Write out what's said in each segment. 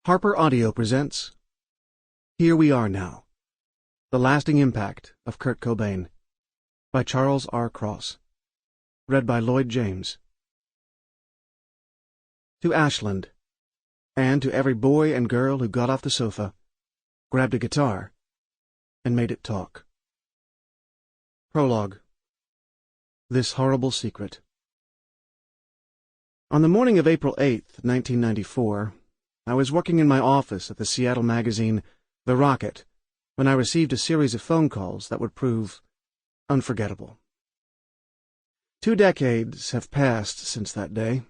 Harper Audio presents Here We Are Now, The Lasting Impact of Kurt Cobain, by Charles R. Cross. Read by Lloyd James. To Ashland, and to every boy and girl who got off the sofa, grabbed a guitar, and made it talk. Prologue. This Horrible Secret. On the morning of April 8th, 1994, I was working in my office at the Seattle magazine The Rocket when I received a series of phone calls that would prove unforgettable. 2 decades have passed since that day,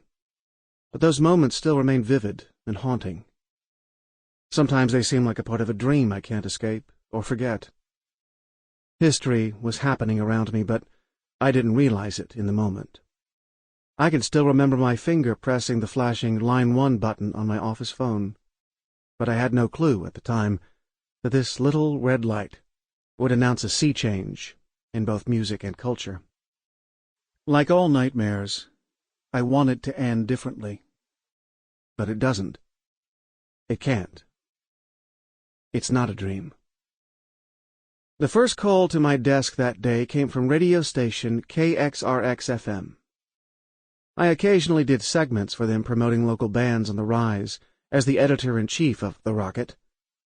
but those moments still remain vivid and haunting. Sometimes they seem like a part of a dream I can't escape or forget. History was happening around me, but I didn't realize it in the moment. I can still remember my finger pressing the flashing Line 1 button on my office phone, but I had no clue at the time that this little red light would announce a sea change in both music and culture. Like all nightmares, I want it to end differently, but it doesn't. It can't. It's not a dream. The first call to my desk that day came from radio station KXRX-FM. I occasionally did segments for them promoting local bands on the rise as the editor-in-chief of The Rocket,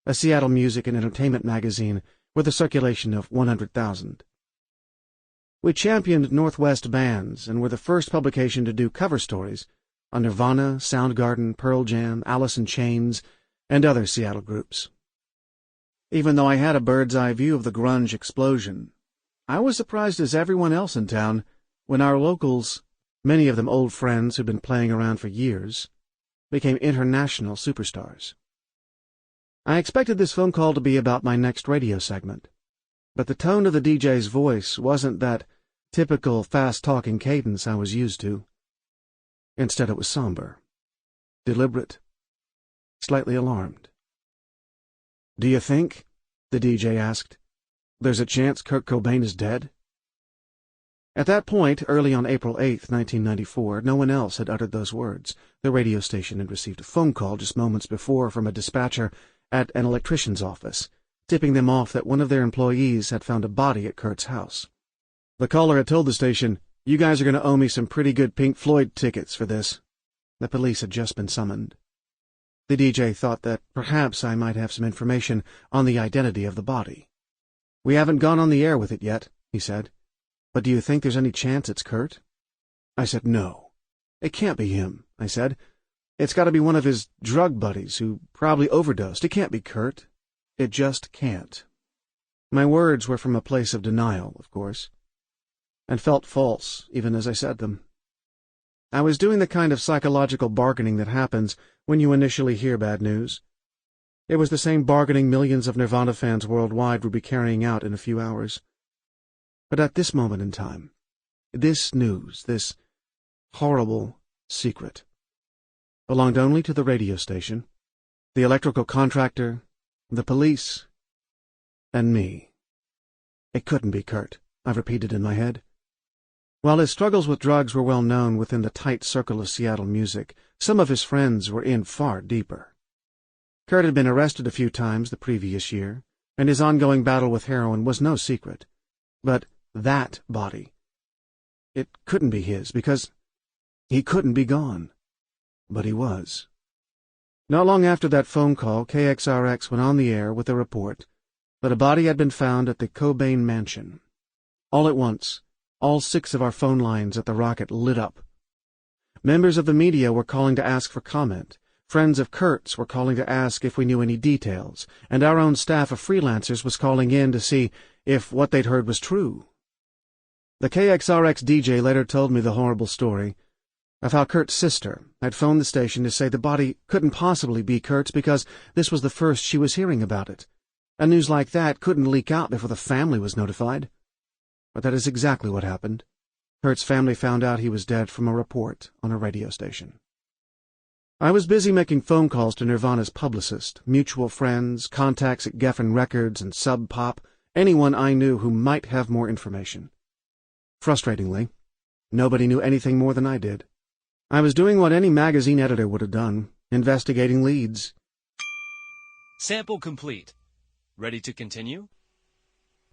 a Seattle music and entertainment magazine with a circulation of 100,000. We championed Northwest bands and were the first publication to do cover stories on Nirvana, Soundgarden, Pearl Jam, Alice in Chains, and other Seattle groups. Even though I had a bird's-eye view of the grunge explosion, I was surprised as everyone else in town when our locals, many of them old friends who'd been playing around for years, became international superstars. I expected this phone call to be about my next radio segment, but the tone of the DJ's voice wasn't that typical fast-talking cadence I was used to. Instead, it was somber, deliberate, slightly alarmed. "Do you think," the DJ asked, "there's a chance Kurt Cobain is dead?" At that point, early on April 8th, 1994, no one else had uttered those words. The radio station had received a phone call just moments before from a dispatcher at an electrician's office, tipping them off that one of their employees had found a body at Kurt's house. The caller had told the station, "You guys are going to owe me some pretty good Pink Floyd tickets for this." The police had just been summoned. The DJ thought that perhaps I might have some information on the identity of the body. "We haven't gone on the air with it yet," he said. "But do you think there's any chance it's Kurt?" I said no. "It can't be him," I said. "It's got to be one of his drug buddies who probably overdosed. It can't be Kurt. It just can't." My words were from a place of denial, of course, and felt false even as I said them. I was doing the kind of psychological bargaining that happens when you initially hear bad news. It was the same bargaining millions of Nirvana fans worldwide would be carrying out in a few hours. But at this moment in time, this news, this horrible secret, belonged only to the radio station, the electrical contractor, the police, and me. It couldn't be Kurt, I repeated in my head. While his struggles with drugs were well known within the tight circle of Seattle music, some of his friends were in far deeper. Kurt had been arrested a few times the previous year, and his ongoing battle with heroin was no secret. But that body, it couldn't be his, because he couldn't be gone. But he was. Not long after that phone call, KXRX went on the air with a report that a body had been found at the Cobain mansion. All at once, all 6 of our phone lines at the Rocket lit up. Members of the media were calling to ask for comment. Friends of Kurt's were calling to ask if we knew any details, and our own staff of freelancers was calling in to see if what they'd heard was true. The KXRX DJ later told me the horrible story of how Kurt's sister had phoned the station to say the body couldn't possibly be Kurt's because this was the first she was hearing about it. And news like that couldn't leak out before the family was notified. But that is exactly what happened. Kurt's family found out he was dead from a report on a radio station. I was busy making phone calls to Nirvana's publicist, mutual friends, contacts at Geffen Records and Sub Pop, anyone I knew who might have more information. Frustratingly, nobody knew anything more than I did. I was doing what any magazine editor would have done, investigating leads. Sample complete. Ready to continue?